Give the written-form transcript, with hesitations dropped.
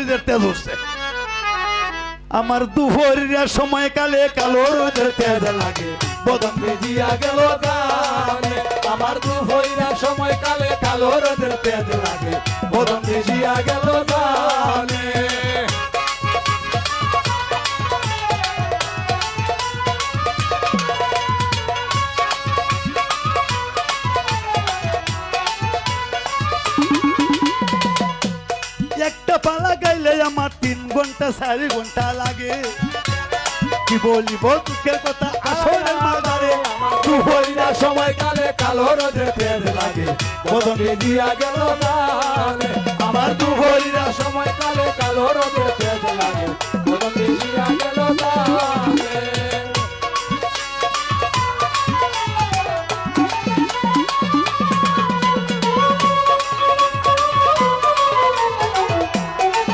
রোদের তেজ উঠছে। আমার দুপুরের সময় কালে কালো রোদের তেজ লাগে, বদন ভিজিয়া গেল গানে। আমার দুপুরের সময় কালে কালো রোদের তেজ লাগে, বদন ভিজিয়া গেল গানে। একটা পালা গাইলে আমার 3 ঘন্টা 4 ঘন্টা লাগে। কি বলিব দুঃখের কথা আসলে মাদারে, দুপুরের সময় কালে কালো রোদের তেজ লাগে, বদন ভিজিয়া গেল গানে। আমার দুপুরের সময় কালে কালো রোদের তেজ লাগে, বদন ভিজিয়া গেল গানে।